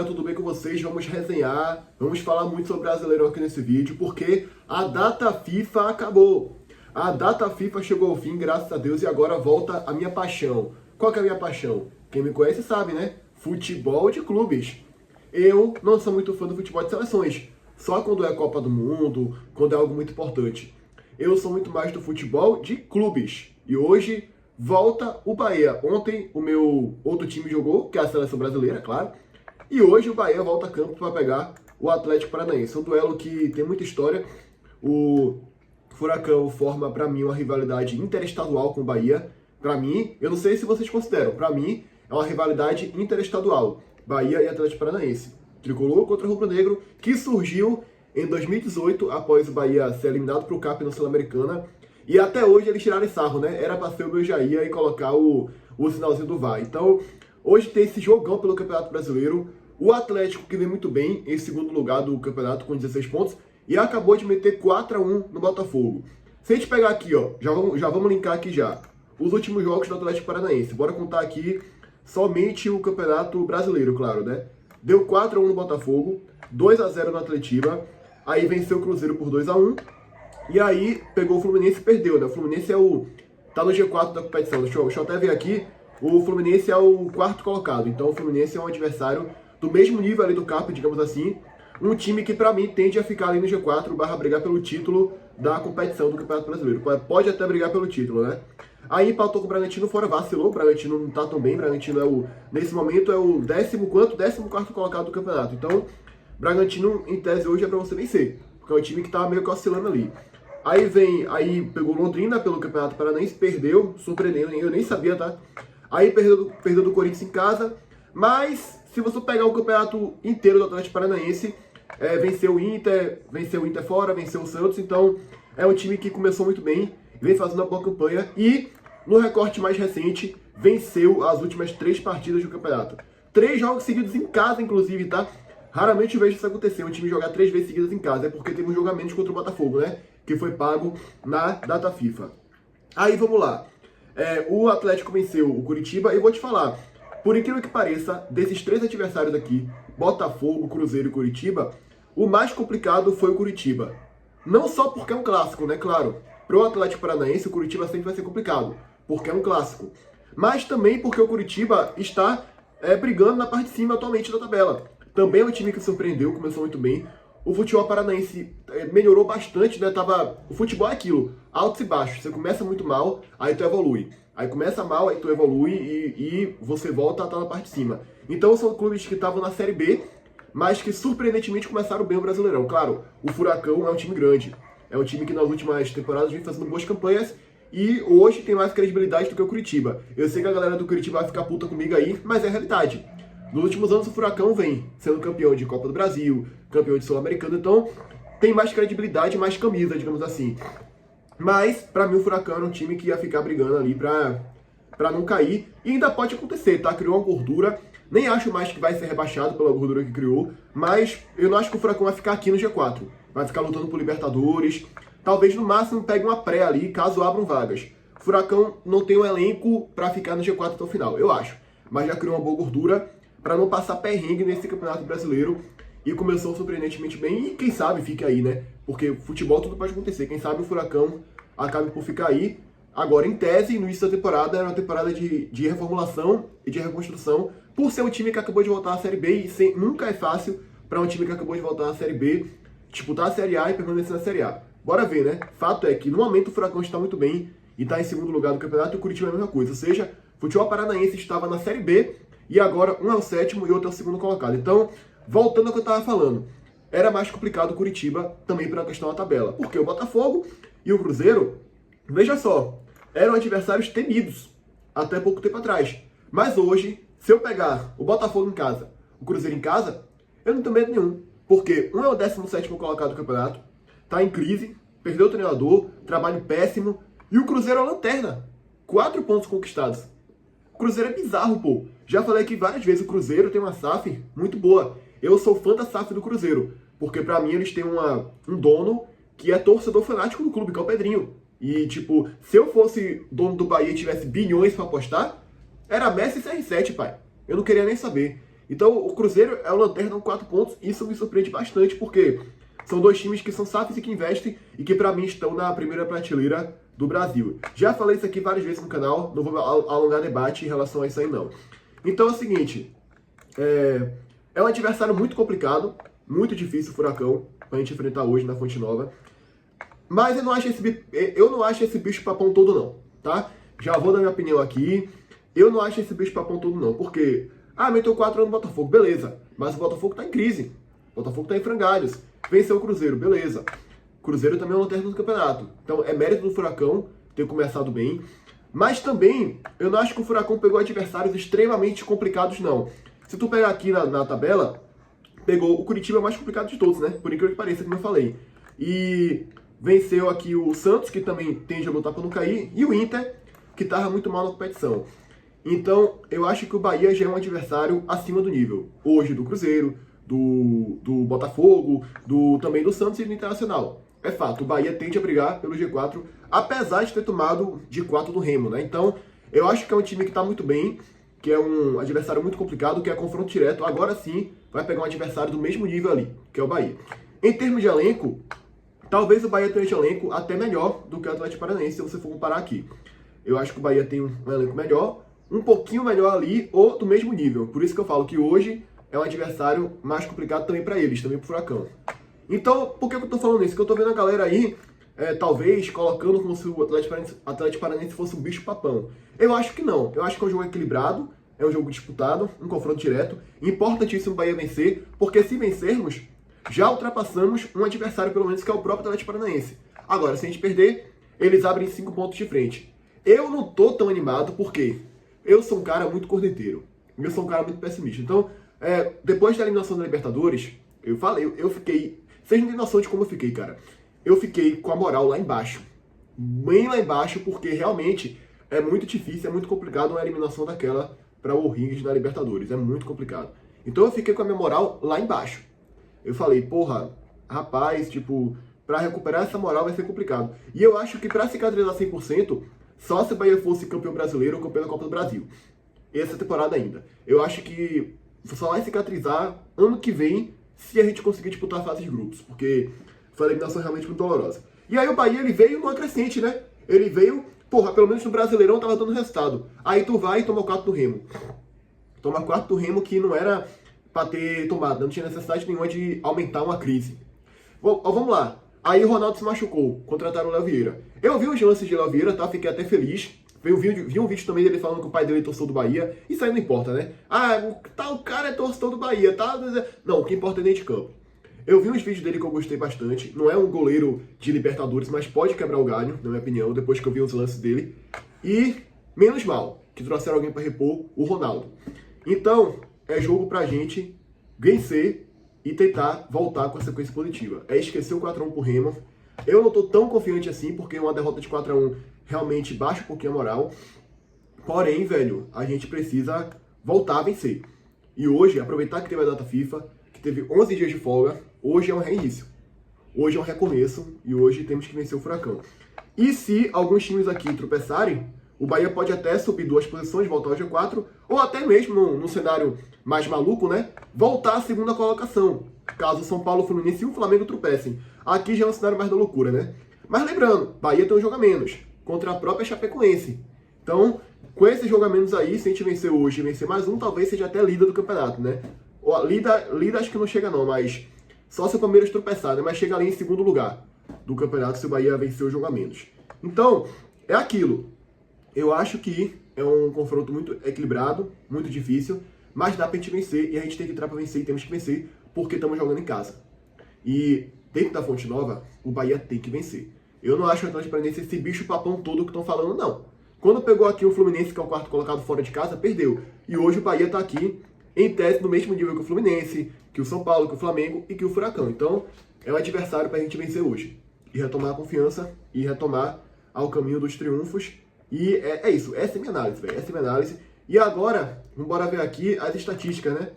galera, tudo bem com vocês? Vamos resenhar, vamos falar muito sobre o Brasileirão aqui nesse vídeo, porque a data FIFA acabou. A data FIFA chegou ao fim, graças a Deus, e agora volta a minha paixão. Qual que é a minha paixão? Quem me conhece sabe, né? Futebol de clubes. Eu não sou muito fã do futebol de seleções, só quando é Copa do Mundo, quando é algo muito importante. Eu sou muito mais do futebol de clubes. E hoje volta o Bahia. Ontem o meu outro time jogou, que é a seleção brasileira, claro. E hoje o Bahia volta a campo para pegar o Atlético Paranaense. É um duelo que tem muita história. O Furacão forma, para mim, uma rivalidade interestadual com o Bahia. Para mim, eu não sei se vocês consideram, para mim é uma rivalidade interestadual. Bahia e Atlético Paranaense. Tricolor contra rubro-negro, que surgiu em 2018, após o Bahia ser eliminado para o CAP na Sul-Americana. E até hoje eles tiraram sarro, né? Era para ser o meu Jair e colocar o sinalzinho do VAR. Então, hoje tem esse jogão pelo Campeonato Brasileiro. O Atlético, que vem muito bem, em segundo lugar do campeonato com 16 pontos. E acabou de meter 4-1 no Botafogo. Se a gente pegar aqui, ó, já vamos linkar aqui já. Os últimos jogos do Atlético Paranaense. Bora contar aqui somente o Campeonato Brasileiro, claro, né? Deu 4-1 no Botafogo, 2-0 no Atletiba. Aí venceu o Cruzeiro por 2-1. E aí pegou o Fluminense e perdeu, né? O Fluminense tá no G4 da competição. Deixa eu até ver aqui. O Fluminense é o quarto colocado. Então o Fluminense é um adversário do mesmo nível ali do CAP, digamos assim. Um time que pra mim tende a ficar ali no G4 / brigar pelo título da competição do Campeonato Brasileiro. Pode até brigar pelo título, né? Aí empatou com o Bragantino fora, vacilou. O Bragantino não tá tão bem. O Bragantino nesse momento é o 14º colocado do campeonato. Então, Bragantino, em tese, hoje é pra você vencer. Porque é um time que tá meio que oscilando ali. Aí pegou Londrina pelo Campeonato Paranaense, perdeu, surpreendendo, eu nem sabia, tá? Aí perdeu do Corinthians em casa, mas se você pegar o campeonato inteiro do Atlético Paranaense, venceu o Inter fora, venceu o Santos, então é um time que começou muito bem, vem fazendo uma boa campanha e no recorte mais recente, venceu as últimas 3 partidas do campeonato. 3 jogos seguidos em casa, inclusive, tá? Raramente eu vejo isso acontecer, um time jogar 3 vezes seguidas em casa, é porque teve um jogo a menos contra o Botafogo, né? Que foi pago na data FIFA. Aí vamos lá. O Atlético venceu o Curitiba e eu vou te falar, por incrível que pareça, desses 3 adversários aqui, Botafogo, Cruzeiro e Curitiba, o mais complicado foi o Curitiba. Não só porque é um clássico, né? Claro, para o Atlético Paranaense o Curitiba sempre vai ser complicado, porque é um clássico. Mas também porque o Curitiba está brigando na parte de cima atualmente da tabela. Também é um time que surpreendeu, começou muito bem. O futebol paranaense melhorou bastante, né? O futebol é aquilo, altos e baixos. Você começa muito mal, aí tu evolui. Aí começa mal, aí tu evolui e você volta a estar na parte de cima. Então são clubes que estavam na Série B, mas que surpreendentemente começaram bem o Brasileirão. Claro, o Furacão é um time grande. É um time que nas últimas temporadas vem fazendo boas campanhas e hoje tem mais credibilidade do que o Curitiba. Eu sei que a galera do Curitiba vai ficar puta comigo aí, mas é a realidade. Nos últimos anos o Furacão vem sendo campeão de Copa do Brasil, campeão de Sul-Americano, então tem mais credibilidade, mais camisa, digamos assim. Mas, pra mim, o Furacão era um time que ia ficar brigando ali pra não cair. E ainda pode acontecer, tá? Criou uma gordura. Nem acho mais que vai ser rebaixado pela gordura que criou. Mas eu não acho que o Furacão vai ficar aqui no G4. Vai ficar lutando por Libertadores. Talvez, no máximo, pegue uma pré ali, caso abram vagas. O Furacão não tem um elenco pra ficar no G4 até o final, eu acho. Mas já criou uma boa gordura para não passar perrengue nesse Campeonato Brasileiro. E começou surpreendentemente bem. E quem sabe fique aí, né? Porque futebol tudo pode acontecer. Quem sabe o Furacão acabe por ficar aí. Agora, em tese, no início da temporada, era uma temporada de reformulação e de reconstrução. Por ser um time que acabou de voltar à Série B. E nunca é fácil para um time que acabou de voltar à Série B disputar a Série A e permanecer na Série A. Bora ver, né? Fato é que, no momento, o Furacão está muito bem. E está em segundo lugar do campeonato. E o Curitiba é a mesma coisa. Ou seja, o futebol paranaense estava na Série B. E agora um é o 7º e outro é o 2º colocado. Então, voltando ao que eu estava falando, era mais complicado o Curitiba também pela questão da tabela. Porque o Botafogo e o Cruzeiro, veja só, eram adversários temidos até pouco tempo atrás. Mas hoje, se eu pegar o Botafogo em casa, o Cruzeiro em casa, eu não tenho medo nenhum. Porque um é o 17º colocado do campeonato, tá em crise, perdeu o treinador, trabalho péssimo, e o Cruzeiro é a lanterna. 4 pontos conquistados. O Cruzeiro é bizarro, pô. Já falei aqui várias vezes, o Cruzeiro tem uma SAF muito boa. Eu sou fã da SAF do Cruzeiro, porque pra mim eles têm um dono que é torcedor fanático do clube, que é o Pedrinho. E, tipo, se eu fosse dono do Bahia e tivesse bilhões pra apostar, era Messi e CR7, pai. Eu não queria nem saber. Então o Cruzeiro é o lanterna com 4 pontos, isso me surpreende bastante, porque são dois times que são SAFs e que investem e que pra mim estão na primeira prateleira do Brasil. Já falei isso aqui várias vezes no canal, não vou alongar debate em relação a isso aí não. Então é o seguinte, é um adversário muito complicado, muito difícil o Furacão, pra gente enfrentar hoje na Fonte Nova. Mas eu não acho esse bicho papão todo não, tá? Já vou dar minha opinião aqui. Eu não acho esse bicho papão todo não, porque... meteu 4 no Botafogo, beleza. Mas o Botafogo tá em crise. O Botafogo tá em frangalhos. Venceu o Cruzeiro, beleza. O Cruzeiro também é o lanterna do campeonato. Então é mérito do Furacão ter começado bem. Mas também, eu não acho que o Furacão pegou adversários extremamente complicados, não. Se tu pegar aqui na tabela, pegou o Curitiba mais complicado de todos, né? Por incrível que pareça, como eu falei. E... venceu aqui o Santos, que também tende a lutar para não cair, e o Inter, que estava muito mal na competição. Então, eu acho que o Bahia já é um adversário acima do nível. Hoje, do Cruzeiro, do Botafogo, também do Santos e do Internacional. É fato, o Bahia tende a brigar pelo G4, apesar de ter tomado de 4 do Remo, né? Então, eu acho que é um time que está muito bem, que é um adversário muito complicado, que é confronto direto. Agora sim, vai pegar um adversário do mesmo nível ali, que é o Bahia. Em termos de elenco, talvez o Bahia tenha um elenco até melhor do que o Atlético Paranaense, se você for comparar aqui. Eu acho que o Bahia tem um elenco melhor, um pouquinho melhor ali, ou do mesmo nível. Por isso que eu falo que hoje é um adversário mais complicado também para eles, também pro Furacão. Então, por que eu tô falando isso? Porque eu tô vendo a galera aí, talvez, colocando como se o Atlético Paranaense fosse um bicho papão. Eu acho que não. Eu acho que é um jogo equilibrado, é um jogo disputado, um confronto direto. Importantíssimo o Bahia vencer, porque se vencermos, já ultrapassamos um adversário, pelo menos, que é o próprio Atlético Paranaense. Agora, se a gente perder, eles abrem 5 pontos de frente. Eu não tô tão animado, porque eu sou um cara muito corneteiro. Eu sou um cara muito pessimista. Então, depois da eliminação da Libertadores, eu fiquei... Vocês não têm noção de como eu fiquei, cara. Eu fiquei com a moral lá embaixo. Bem lá embaixo, porque realmente é muito difícil, é muito complicado uma eliminação daquela para o O'Higgins na Libertadores. É muito complicado. Então eu fiquei com a minha moral lá embaixo. Eu falei, porra, rapaz, tipo, pra recuperar essa moral vai ser complicado. E eu acho que pra cicatrizar 100%, só se o Bahia fosse campeão brasileiro ou campeão da Copa do Brasil. Essa temporada ainda. Eu acho que só vai cicatrizar ano que vem, se a gente conseguir disputar a fase de grupos. Porque foi uma eliminação realmente muito dolorosa. E aí o Bahia, ele veio numa crescente, né? Ele veio, porra, pelo menos no Brasileirão tava dando resultado. Aí tu vai e toma 4 do Remo. Toma 4 do Remo que não era... para ter tomado, não tinha necessidade nenhuma de aumentar uma crise. Bom, vamos lá. Aí o Ronaldo se machucou, contrataram o Léo Vieira. Eu vi os lances de Léo Vieira, tá? Fiquei até feliz. Vi um vídeo também dele falando que o pai dele é torcedor do Bahia. Isso aí não importa, né? O cara é torcedor do Bahia, tá? Não, o que importa é dentro de campo. Eu vi uns vídeos dele que eu gostei bastante. Não é um goleiro de Libertadores, mas pode quebrar o galho, na minha opinião, depois que eu vi os lances dele. E, menos mal, que trouxeram alguém para repor o Ronaldo. Então, é jogo pra gente vencer e tentar voltar com a sequência positiva. É esquecer o 4x1 pro Remo. Eu não tô tão confiante assim, porque uma derrota de 4x1 realmente baixa um pouquinho a moral. Porém, velho, a gente precisa voltar a vencer. E hoje, aproveitar que teve a data FIFA, que teve 11 dias de folga, hoje é um reinício. Hoje é um recomeço e hoje temos que vencer o Furacão. E se alguns times aqui tropeçarem, o Bahia pode até subir 2 posições, voltar ao G4, ou até mesmo, num cenário mais maluco, né, voltar à segunda colocação, caso São Paulo, Fluminense e o Flamengo tropecem. Aqui já é um cenário mais da loucura, né? Mas lembrando, Bahia tem um jogo a menos, contra a própria Chapecoense. Então, com esse jogo a menos aí, se a gente vencer hoje e vencer mais um, talvez seja até líder do campeonato, né? Líder acho que não chega não, mas só se o Palmeiras tropeçar, né? Mas chega ali em segundo lugar do campeonato se o Bahia vencer o jogo a menos. Então, é aquilo. Eu acho que é um confronto muito equilibrado, muito difícil, mas dá pra gente vencer e a gente tem que entrar pra vencer e temos que vencer porque estamos jogando em casa. E dentro da Fonte Nova, o Bahia tem que vencer. Eu não acho o Atlético Paranaense esse bicho papão todo que estão falando, não. Quando pegou aqui o Fluminense, que é o quarto colocado fora de casa, perdeu. E hoje o Bahia tá aqui, em tese, no mesmo nível que o Fluminense, que o São Paulo, que o Flamengo e que o Furacão. Então, é um adversário pra gente vencer hoje. E retomar a confiança e retomar ao caminho dos triunfos. E é isso, essa é a minha análise, velho. Essa é a minha análise. E agora, vamos ver aqui as estatísticas, né?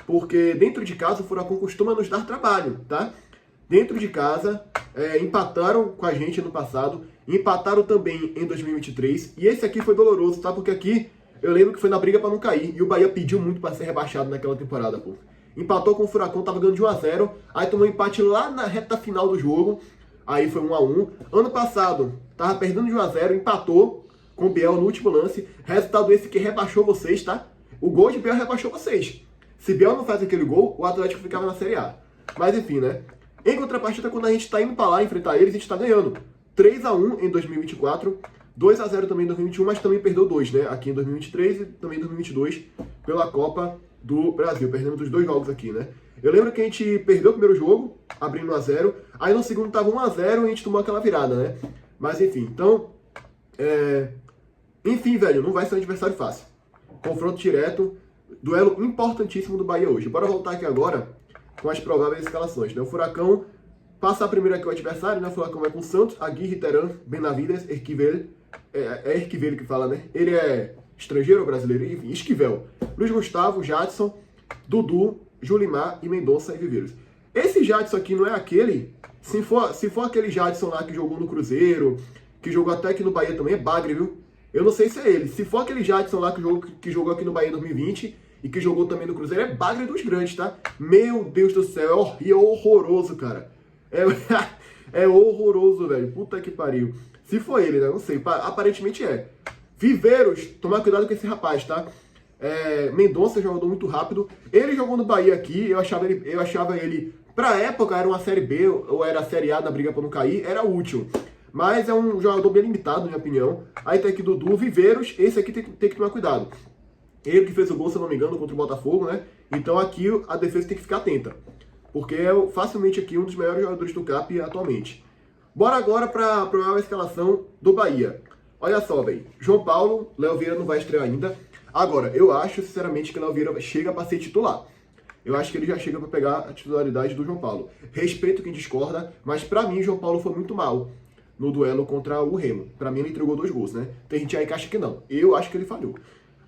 Porque dentro de casa o Furacão costuma nos dar trabalho, tá? Dentro de casa, empataram com a gente no passado, empataram também em 2023. E esse aqui foi doloroso, tá? Porque aqui Eu lembro que foi na briga pra não cair. E o Bahia pediu muito pra ser rebaixado naquela temporada, pô. Empatou com o Furacão, tava ganhando de 1-0. Aí tomou um empate lá na reta final do jogo. Aí foi 1-1. Ano passado, tava perdendo de 1-0, empatou com o Biel no último lance. Resultado esse que rebaixou vocês, tá? O gol de Biel rebaixou vocês. Se Biel não faz aquele gol, o Atlético ficava na Série A. Mas enfim, né? Em contrapartida, quando a gente tá indo pra lá enfrentar eles, a gente tá ganhando. 3-1 em 2024, 2-0 também em 2021, mas também perdeu 2, né? Aqui em 2023 e também em 2022, pela Copa do Brasil. Perdemos os 2 jogos aqui, né? Eu lembro que a gente perdeu o primeiro jogo, abrindo 1-0. Aí no segundo tava 1-0 e a gente tomou aquela virada, né? Mas enfim, então... Enfim, velho, não vai ser um adversário fácil. Confronto direto, duelo importantíssimo do Bahia hoje. Bora voltar aqui agora com as prováveis escalações, né? O Furacão passa primeiro aqui o adversário, né? O Furacão vai com Santos, Aguirre, Teran, Benavides, Esquivel. É Esquivel que fala, né? Ele é estrangeiro ou brasileiro? Enfim, Esquivel. Luiz Gustavo, Jadson, Dudu, Julimar e Mendonça e Viveiros. Esse Jadson aqui não é aquele... Se for aquele Jadson lá que jogou no Cruzeiro, que jogou até aqui no Bahia também, é bagre, viu? Eu não sei se é ele. Se for aquele Jadson lá que jogou aqui no Bahia em 2020 e que jogou também no Cruzeiro, é bagre dos grandes, tá? Meu Deus do céu, é horroroso, cara. É horroroso, velho. Puta que pariu. Se for ele, né? Não sei. Aparentemente é. Viveiros, tomar cuidado com esse rapaz, tá? Mendonça, jogador muito rápido. Ele jogou no Bahia aqui, eu achava ele, pra época, era uma Série B ou era a Série A da briga pra não cair, era útil. Mas é um jogador bem limitado, na minha opinião. Aí tem aqui Dudu, Viveiros, esse aqui tem que tomar cuidado. Ele que fez o gol, se eu não me engano, contra o Botafogo, né? Então aqui a defesa tem que ficar atenta. Porque é facilmente aqui um dos melhores jogadores do CAP atualmente. Bora agora para a provável escalação do Bahia. Olha só, velho. João Paulo, Léo Vieira não vai estrear ainda. Agora, eu acho, sinceramente, que Léo Vieira chega para ser titular. Eu acho que ele já chega para pegar a titularidade do João Paulo. Respeito quem discorda, mas para mim, João Paulo foi muito mal no duelo contra o Remo. Para mim, ele entregou 2 gols, né? Tem gente aí que acha que não. Eu acho que ele falhou.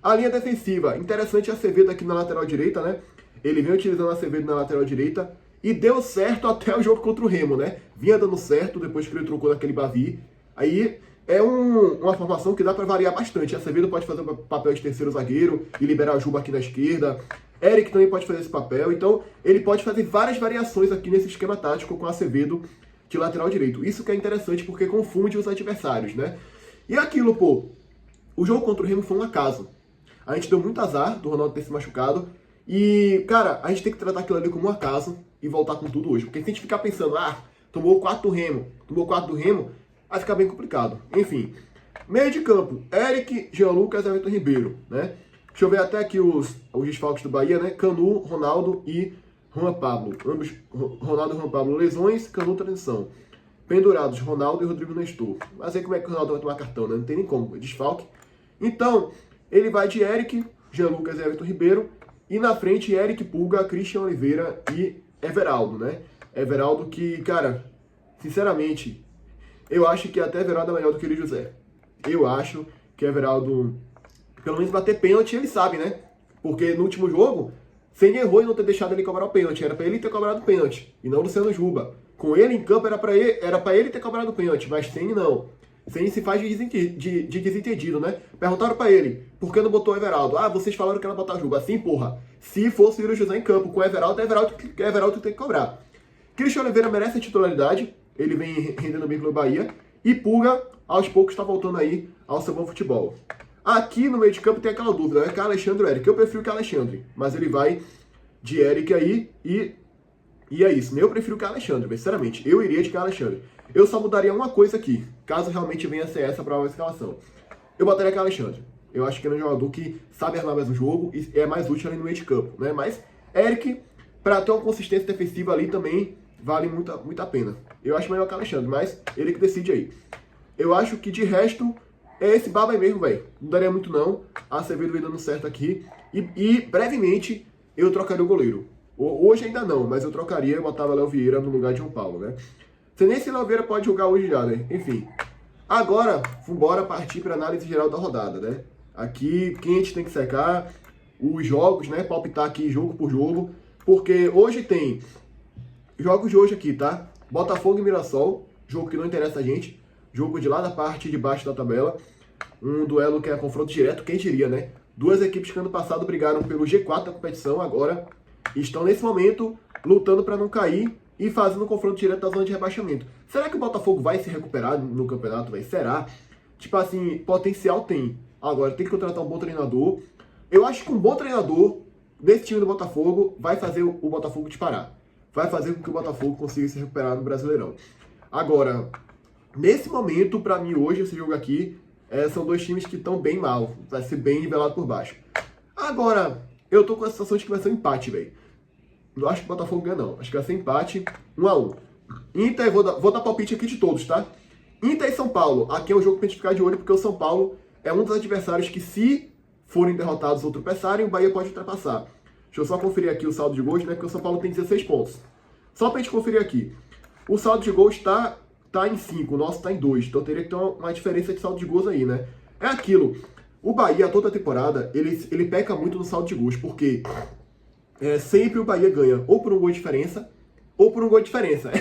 A linha defensiva. Interessante a Acevedo aqui na lateral direita, né? Ele vem utilizando a Acevedo na lateral direita e deu certo até o jogo contra o Remo, né? Vinha dando certo depois que ele trocou naquele Bavi. Aí é uma formação que dá para variar bastante. A Acevedo pode fazer o papel de terceiro zagueiro e liberar o Juba aqui na esquerda. Eric também pode fazer esse papel. Então, ele pode fazer várias variações aqui nesse esquema tático com a Acevedo de lateral direito. Isso que é interessante porque confunde os adversários, né? E aquilo, pô, o jogo contra o Remo foi um acaso. A gente deu muito azar do Ronaldo ter se machucado. E, cara, a gente tem que tratar aquilo ali como um acaso e voltar com tudo hoje. Porque se a gente ficar pensando, tomou 4 do Remo, vai ficar bem complicado. Enfim, meio de campo, Eric, Jean Lucas e Everton Ribeiro, né? Deixa eu ver até aqui os desfalques do Bahia, né? Canu, Ronaldo e Juan Pablo. Ambos, Ronaldo e Juan Pablo, lesões, Canu, transição. Pendurados, Ronaldo e Rodrigo Nestor. Mas aí como é que o Ronaldo vai tomar cartão, né? Não tem nem como, desfalque. Então, ele vai de Eric, Jean Lucas e Everton Ribeiro. E na frente, Eric Pulga, Christian Oliveira e Everaldo, né? Everaldo que, cara, sinceramente, eu acho que até Everaldo é melhor do que o José. Eu acho que Everaldo, pelo menos bater pênalti, ele sabe, né? Porque no último jogo, sem errou em não ter deixado ele cobrar o pênalti. Era pra ele ter cobrado o pênalti, e não o Luciano Juba. Com ele em campo, era pra ele ter cobrado o pênalti, mas sem não. Sem se faz de desentendido, né? Perguntaram pra ele, por que não botou o Everaldo? Vocês falaram que era botar Juba. Assim, porra. Se fosse o Yuri José em campo com o Everaldo, Everaldo tem que cobrar. Christian Oliveira merece a titularidade. Ele vem rendendo bem pelo Bahia. E Pulga, aos poucos, está voltando aí ao seu bom futebol. Aqui no meio de campo tem aquela dúvida, né? Que é Alexandre ou Eric. Eu prefiro que Alexandre. Mas ele vai de Eric aí e é isso. Eu prefiro que Alexandre, sinceramente. Eu iria de Alexandre. Eu só mudaria uma coisa aqui, caso realmente venha a ser essa a provável escalação. Eu botaria aqui Alexandre. Eu acho que ele é um jogador que sabe armar mais o jogo e é mais útil ali no meio de campo, né? Mas Eric, para ter uma consistência defensiva ali também, vale muito a pena. Eu acho melhor que Alexandre, mas ele que decide aí. Eu acho que de resto, é esse baba aí mesmo, velho. Não daria muito não. A Acevedo vem dando certo aqui. E brevemente, eu trocaria o goleiro. Hoje ainda não, mas eu trocaria e botava Léo Vieira no lugar de João Paulo, né? Você nem se Léo Vieira pode jogar hoje já, né? Enfim. Agora, vambora partir para análise geral da rodada, né? Aqui, quem a gente tem que secar os jogos, né? Palpitar aqui jogo por jogo. Porque hoje tem jogos de hoje aqui, tá? Botafogo e Mirassol, jogo que não interessa a gente. Jogo de lá da parte de baixo da tabela. Um duelo que é confronto direto, quem diria, né? Duas equipes que ano passado brigaram pelo G4 da competição, agora estão nesse momento lutando para não cair e fazendo um confronto direto da zona de rebaixamento. Será que o Botafogo vai se recuperar no campeonato, velho? Será? Tipo assim, potencial tem. Agora, tem que contratar um bom treinador. Eu acho que um bom treinador nesse time do Botafogo vai fazer o Botafogo disparar. Vai fazer com que o Botafogo consiga se recuperar no Brasileirão. Agora, nesse momento, pra mim, hoje, esse jogo aqui, são dois times que estão bem mal. Vai ser bem nivelado por baixo. Agora, eu tô com a sensação de que vai ser um empate, velho. Não acho que o Botafogo ganha, não. Acho que vai ser empate, 1-1. Inter, vou dar palpite aqui de todos, tá? Inter e São Paulo. Aqui é um jogo pra gente ficar de olho, porque o São Paulo é um dos adversários que, se forem derrotados ou tropeçarem, o Bahia pode ultrapassar. Deixa eu só conferir aqui o saldo de gols, né? Porque o São Paulo tem 16 pontos. Só pra gente conferir aqui. O saldo de gols tá em 5, o nosso tá em 2. Então teria que ter uma diferença de saldo de gols aí, né? É aquilo. O Bahia, toda a temporada, ele peca muito no saldo de gols, porque sempre o Bahia ganha ou por um gol de diferença, ou por um gol de diferença.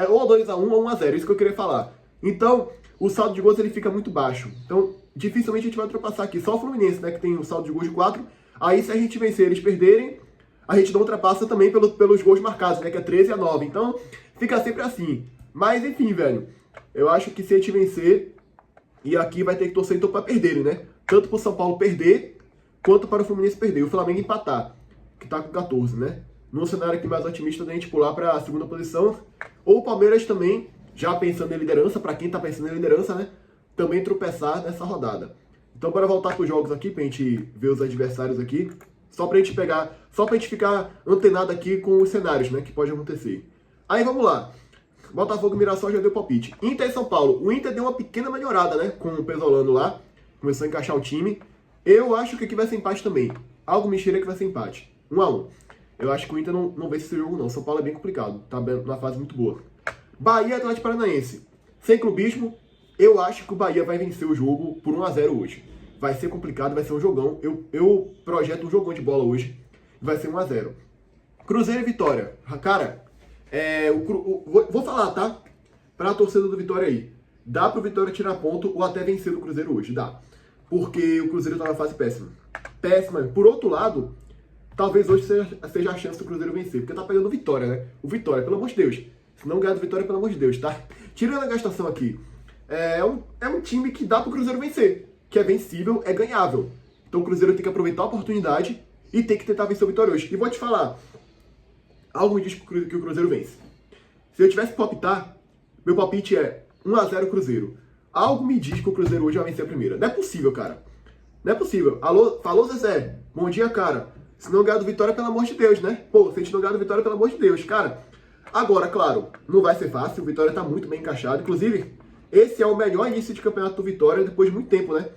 Ou 2-1 ou 1-0, isso que eu queria falar. Então, o saldo de gols ele fica muito baixo. Então, dificilmente a gente vai ultrapassar aqui. Só o Fluminense, né, que tem o saldo de gols de 4. Aí, se a gente vencer eles perderem, a gente não ultrapassa também pelos gols marcados, né, que é 13-9. Então, fica sempre assim. Mas, enfim, velho, eu acho que se a gente vencer, e aqui vai ter que torcer então para perderem, né? Tanto para o São Paulo perder, quanto para o Fluminense perder. O Flamengo empatar, que tá com 14, né? Num cenário aqui mais otimista da gente pular para a segunda posição. Ou o Palmeiras também, já pensando em liderança, para quem tá pensando em liderança, né? Também tropeçar nessa rodada. Então, bora voltar para os jogos aqui, pra gente ver os adversários aqui. Só pra gente ficar antenado aqui com os cenários, né? Que pode acontecer. Aí, vamos lá. Botafogo e Mirassol já deu palpite. Inter e São Paulo. O Inter deu uma pequena melhorada, né? Com o Pesolano lá. Começou a encaixar o time. Eu acho que aqui vai ser empate também. Algo me cheira que vai ser empate. 1-1. Eu acho que o Inter não vence esse jogo, não. São Paulo é bem complicado. Tá numa fase muito boa. Bahia e Atlético Paranaense. Sem clubismo, eu acho que o Bahia vai vencer o jogo por 1-0 hoje. Vai ser complicado, vai ser um jogão. Eu projeto um jogão de bola hoje. Vai ser 1-0. Cruzeiro e Vitória. Cara, vou falar, tá? Pra torcida do Vitória aí. Dá pro Vitória tirar ponto ou até vencer o Cruzeiro hoje. Dá. Porque o Cruzeiro tá na fase péssima. Péssima. Por outro lado, talvez hoje seja a chance do Cruzeiro vencer. Porque tá pegando o Vitória, né? O Vitória, pelo amor de Deus. Se não ganhar do Vitória, pelo amor de Deus, tá? Tirando a gastação aqui. É um time que dá pro Cruzeiro vencer. Que é vencível, é ganhável. Então o Cruzeiro tem que aproveitar a oportunidade e tem que tentar vencer o Vitória hoje. E vou te falar, algo me diz que o Cruzeiro vence. Se eu tivesse que palpitar, meu palpite é 1-0 Cruzeiro. Algo me diz que o Cruzeiro hoje vai vencer a primeira. Não é possível, cara. Não é possível. Alô, falou Zezé. Bom dia, cara. Se não ganhar do Vitória, pelo amor de Deus, né? Pô, se a gente não ganhar do Vitória, pelo amor de Deus, cara. Agora, claro, não vai ser fácil. O Vitória tá muito bem encaixado. Inclusive, esse é o melhor início de campeonato do Vitória depois de muito tempo, né?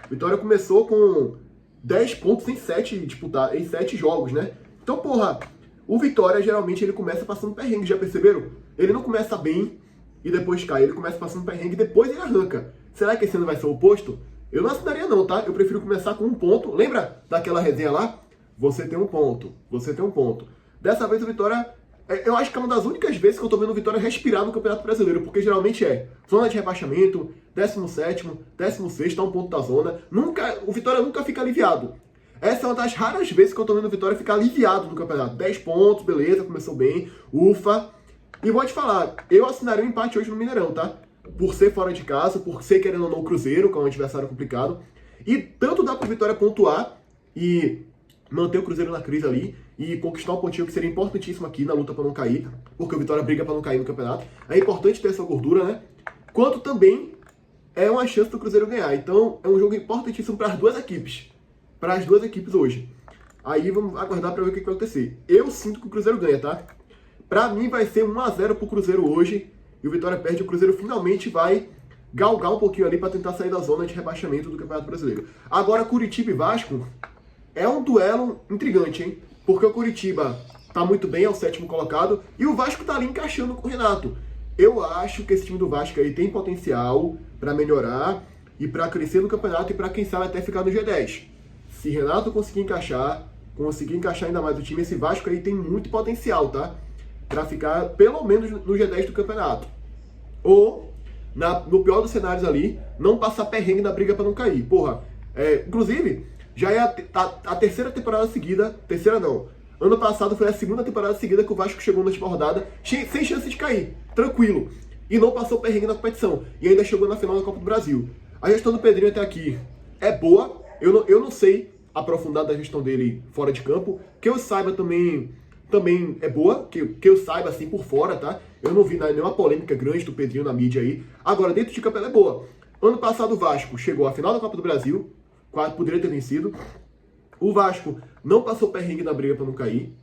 Vitória começou com 10 pontos em 7 jogos, né? Então, porra, o Vitória geralmente ele começa passando perrengue, já perceberam? Ele não começa bem e depois cai, ele começa passando perrengue e depois ele arranca. Será que esse ano vai ser o oposto? Eu não assinaria não, tá? Eu prefiro começar com 1 ponto. Lembra daquela resenha lá? Você tem 1 ponto, você tem 1 ponto. Dessa vez o Vitória... Eu acho que é uma das únicas vezes que eu tô vendo o Vitória respirar no Campeonato Brasileiro, porque geralmente é zona de rebaixamento, 17º, 16º, tá 1 ponto da zona. O Vitória nunca fica aliviado. Essa é uma das raras vezes que eu tô vendo o Vitória ficar aliviado no campeonato. 10 pontos, beleza, começou bem, ufa. E vou te falar, eu assinaria um empate hoje no Mineirão, tá? Por ser fora de casa, por ser querendo ou não o Cruzeiro, que é um adversário complicado. E tanto dá pro Vitória pontuar e manter o Cruzeiro na crise ali e conquistar um pontinho que seria importantíssimo aqui na luta para não cair, porque o Vitória briga para não cair no campeonato. É importante ter essa gordura, né? Quanto também é uma chance do Cruzeiro ganhar. Então é um jogo importantíssimo para as duas equipes. Para as duas equipes hoje. Aí vamos aguardar para ver o que vai acontecer. Eu sinto que o Cruzeiro ganha, tá? Para mim vai ser 1-0 pro Cruzeiro hoje e o Vitória perde. O Cruzeiro finalmente vai galgar um pouquinho ali para tentar sair da zona de rebaixamento do Campeonato Brasileiro. Agora Curitiba e Vasco é um duelo intrigante, hein? Porque o Curitiba tá muito bem, é o 7º colocado, e o Vasco tá ali encaixando com o Renato. Eu acho que esse time do Vasco aí tem potencial para melhorar e para crescer no campeonato e para quem sabe até ficar no G10. Se Renato conseguir encaixar ainda mais o time, esse Vasco aí tem muito potencial, tá? Para ficar pelo menos no G10 do campeonato. Ou, no pior dos cenários ali, não passar perrengue na briga para não cair. Porra, inclusive, Já é a terceira temporada seguida, terceira não. Ano passado foi a segunda temporada seguida que o Vasco chegou na última rodada sem chance de cair, tranquilo. E não passou perrengue na competição. E ainda chegou na final da Copa do Brasil. A gestão do Pedrinho até aqui é boa. Eu não sei aprofundar da gestão dele fora de campo. Que eu saiba também é boa. Que eu saiba assim por fora, tá? Eu não vi nenhuma polêmica grande do Pedrinho na mídia aí. Agora, dentro de campo ela é boa. Ano passado o Vasco chegou à final da Copa do Brasil. Quase poderia ter vencido. O Vasco não passou perrengue na briga para não cair.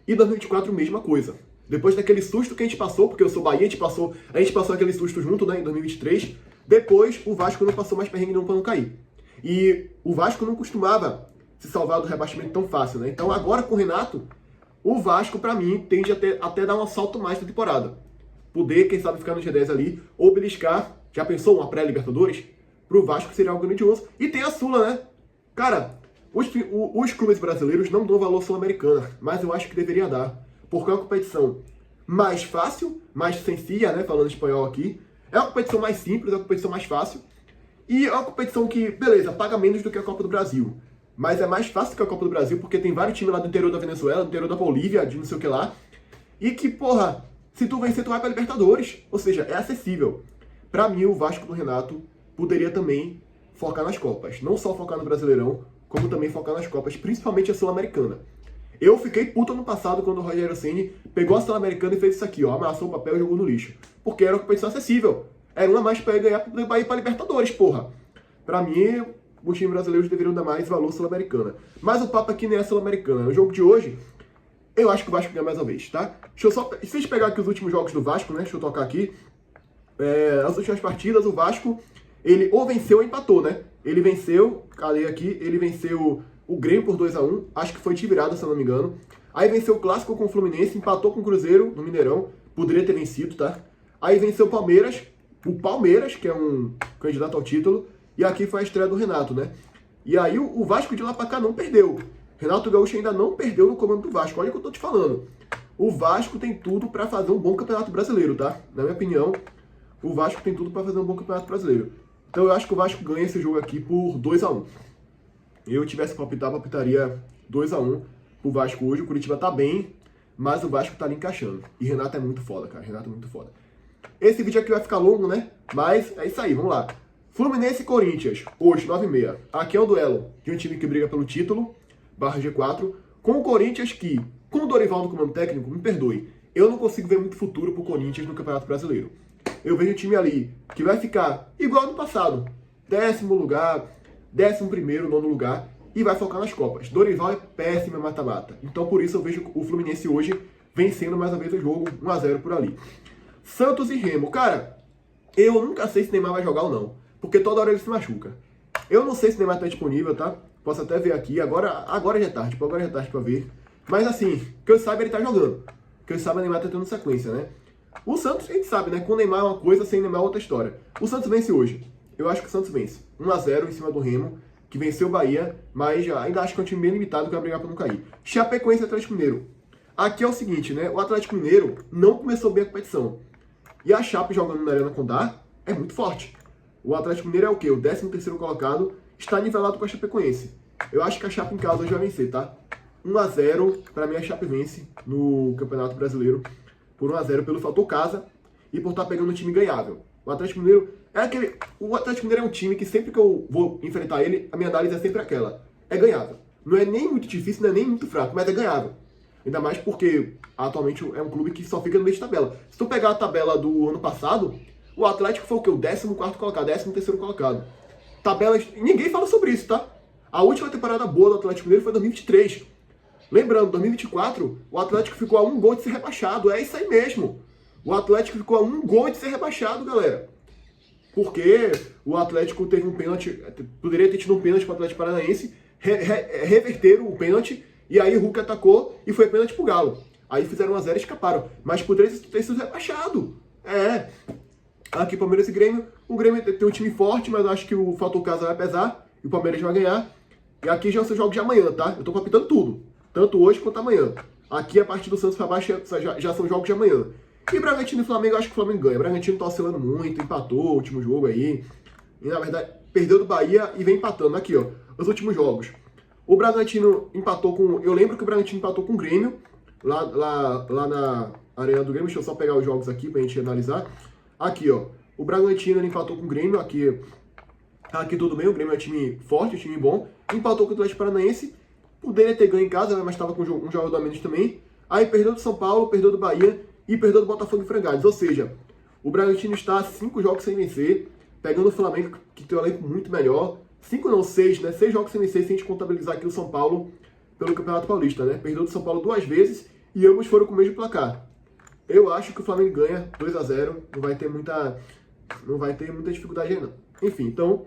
E 2024, mesma coisa. Depois daquele susto que a gente passou, porque eu sou Bahia, a gente passou aquele susto junto, né, em 2023. Depois, o Vasco não passou mais perrengue não para não cair. E o Vasco não costumava se salvar do rebaixamento tão fácil, né? Então agora com o Renato, o Vasco, para mim, tende até dar um salto mais na temporada. Poder, quem sabe, ficar no G10 ali, ou beliscar, já pensou, uma pré-Libertadores? Pro Vasco seria algo grandioso. E tem a Sula, né? Cara, os clubes brasileiros não dão valor sul-americana, mas eu acho que deveria dar. Porque é uma competição mais fácil, mais sencilla, né? Falando espanhol aqui. É uma competição mais simples, é uma competição mais fácil. E é uma competição que, beleza, paga menos do que a Copa do Brasil. Mas é mais fácil que a Copa do Brasil, porque tem vários times lá do interior da Venezuela, do interior da Bolívia, de não sei o que lá. E que, porra, se tu vencer, tu vai pra Libertadores. Ou seja, é acessível. Pra mim, o Vasco do Renato poderia também focar nas Copas. Não só focar no Brasileirão, como também focar nas Copas, principalmente a Sul-Americana. Eu fiquei puto ano passado quando o Rogério Ceni pegou a Sul-Americana e fez isso aqui, ó, amassou o papel e jogou no lixo. Porque era uma competição acessível. Era uma mais pra ele ganhar pra ir pra Libertadores, porra. Pra mim, os times brasileiros deveriam dar mais valor Sul-Americana. Mas o papo aqui não é a Sul-Americana. No jogo de hoje, eu acho que o Vasco ganha mais uma vez, tá? Deixa eu só... Se vocês pegarem aqui os últimos jogos do Vasco, né? Deixa eu tocar aqui. As últimas partidas, o Vasco, ele ou venceu ou empatou, né? Ele venceu, cadê aqui? Ele venceu o Grêmio por 2-1, acho que foi de virada, se eu não me engano. Aí venceu o Clássico com o Fluminense, empatou com o Cruzeiro no Mineirão, poderia ter vencido, tá? Aí venceu o Palmeiras, que é um candidato ao título, e aqui foi a estreia do Renato, né? E aí o Vasco de lá pra cá não perdeu. Renato Gaúcho ainda não perdeu no comando do Vasco, olha o que eu tô te falando. O Vasco tem tudo pra fazer um bom campeonato brasileiro, tá? Na minha opinião, o Vasco tem tudo pra fazer um bom campeonato brasileiro. Então eu acho que o Vasco ganha esse jogo aqui por 2-1. Eu tivesse que palpitar, palpitaria 2-1 pro Vasco hoje. O Curitiba tá bem, mas o Vasco tá ali encaixando. E Renato é muito foda, cara. Renato é muito foda. Esse vídeo aqui vai ficar longo, né? Mas é isso aí, vamos lá. Fluminense e Corinthians, hoje, 9h30. Aqui é o duelo de um time que briga pelo título, /G4, com o Corinthians que, com o Dorival no comando técnico, me perdoe, eu não consigo ver muito futuro pro Corinthians no Campeonato Brasileiro. Eu vejo um time ali que vai ficar igual no passado. 10º lugar, 11º, 9º lugar, e vai focar nas Copas. Dorival é péssimo em mata-mata. Então por isso eu vejo o Fluminense hoje vencendo mais uma vez o jogo, 1-0 por ali. Santos e Remo. Cara, eu nunca sei se Neymar vai jogar ou não. Porque toda hora ele se machuca. Eu não sei se Neymar tá disponível, tá? Posso até ver aqui. Agora já é tarde. Agora já é tarde pra ver. Mas assim, que eu saiba ele tá jogando. Que eu saiba o Neymar tá tendo sequência, né? O Santos, a gente sabe, né? Com o Neymar é uma coisa, sem Neymar é outra história. O Santos vence hoje. Eu acho que o Santos vence. 1-0 em cima do Remo, que venceu o Bahia, mas ainda acho que é um time bem limitado que vai brigar pra não cair. Chapecoense e Atlético Mineiro. Aqui é o seguinte, né? O Atlético Mineiro não começou bem a competição. E a Chape jogando na Arena Condá é muito forte. O Atlético Mineiro é o quê? O 13º colocado, está nivelado com a Chapecoense. Eu acho que a Chape em casa hoje vai vencer, tá? 1-0, pra mim a Chape vence no Campeonato Brasileiro por 1-0 pelo fator casa e por estar pegando um time ganhável. O Atlético Mineiro o Atlético Mineiro é um time que sempre que eu vou enfrentar ele, a minha análise é sempre aquela. É ganhável. Não é nem muito difícil, não é nem muito fraco, mas é ganhável. Ainda mais porque atualmente é um clube que só fica no meio de tabela. Se tu pegar a tabela do ano passado, o Atlético foi o quê? O 14º colocado, 13º colocado. Tabelas... Ninguém fala sobre isso, tá? A última temporada boa do Atlético Mineiro foi em 2023. Lembrando, 2024, o Atlético ficou a 1 gol de ser rebaixado. É isso aí mesmo. O Atlético ficou a 1 gol de ser rebaixado, galera. Porque o Atlético teve um pênalti, poderia ter tido um pênalti para o Atlético Paranaense, reverteram o pênalti, e aí o Hulk atacou e foi pênalti pro Galo. Aí fizeram 1-0 e escaparam. Mas poderia ter sido rebaixado. Aqui Palmeiras e Grêmio. O Grêmio tem um time forte, mas eu acho que o fator casa vai pesar, e o Palmeiras vai ganhar. E aqui já são jogos de amanhã, tá? Eu tô palpitando tudo. Tanto hoje quanto amanhã. Aqui a partir do Santos para baixo já são jogos de amanhã. E Bragantino e Flamengo, eu acho que o Flamengo ganha. O Bragantino tá oscilando muito, empatou o último jogo aí. E na verdade, perdeu do Bahia e vem empatando. Aqui, ó, os últimos jogos. O Bragantino empatou com... Eu lembro que o Bragantino empatou com o Grêmio, lá na Arena do Grêmio. Deixa eu só pegar os jogos aqui pra gente analisar. Aqui, ó. O Bragantino ele empatou com o Grêmio. Aqui tudo bem, o Grêmio é um time forte, um time bom. Empatou com o Atlético Paranaense. Poderia ter ganho em casa, mas estava com um jogador a menos também. Aí perdeu do São Paulo, perdeu do Bahia e perdeu do Botafogo e Frangalhos. Ou seja, o Bragantino está a 5 jogos sem vencer, pegando o Flamengo, que tem um elenco muito melhor. 5 não, 6, né? 6 jogos sem vencer, se a gente contabilizar aqui o São Paulo pelo Campeonato Paulista, né? Perdeu do São Paulo 2 vezes e ambos foram com o mesmo placar. Eu acho que o Flamengo ganha 2-0, não vai ter muita dificuldade aí não. Enfim, então,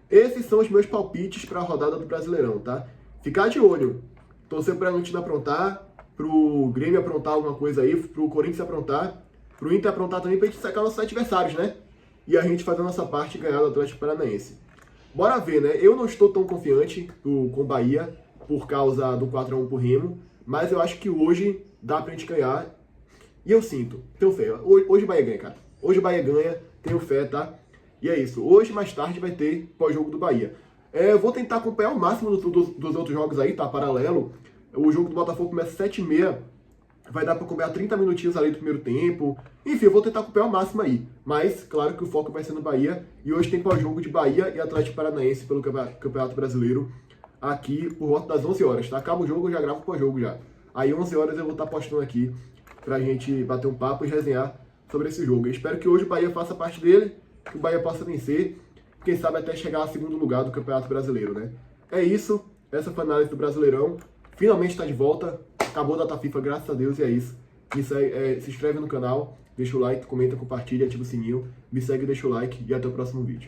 esses são os meus palpites para a rodada do Brasileirão, tá? Ficar de olho, torcer para o Bragantino aprontar, pro Grêmio aprontar alguma coisa aí, pro Corinthians aprontar, pro Inter aprontar também, pra gente sacar nossos adversários, né? E a gente fazer a nossa parte e ganhar do Atlético Paranaense. Bora ver, né? Eu não estou tão confiante com o Bahia por causa do 4-1 pro Remo, mas eu acho que hoje dá pra gente ganhar. E eu sinto, tenho fé. Hoje o Bahia ganha, cara. Hoje o Bahia ganha, tenho fé, tá? E é isso. Hoje, mais tarde, vai ter pós-jogo do Bahia. Eu vou tentar acompanhar o máximo dos outros jogos aí, tá? Paralelo. O jogo do Botafogo começa às 7h30. Vai dar pra acompanhar 30 minutinhos ali do primeiro tempo. Enfim, eu vou tentar acompanhar o máximo aí. Mas, claro que o foco vai ser no Bahia. E hoje tem pós-jogo de Bahia e Atlético Paranaense pelo Campeonato Brasileiro. Aqui por volta das 11 horas, tá? Acaba o jogo, eu já gravo o pós-jogo já. Aí 11 horas eu vou estar postando aqui pra gente bater um papo e resenhar sobre esse jogo. Eu espero que hoje o Bahia faça parte dele, que o Bahia possa vencer, quem sabe até chegar a segundo lugar do Campeonato Brasileiro, né? É isso, essa foi a análise do Brasileirão. Finalmente está de volta, acabou a data FIFA, graças a Deus, e é isso. Se inscreve no canal, deixa o like, comenta, compartilha, ativa o sininho, me segue, deixa o like e até o próximo vídeo.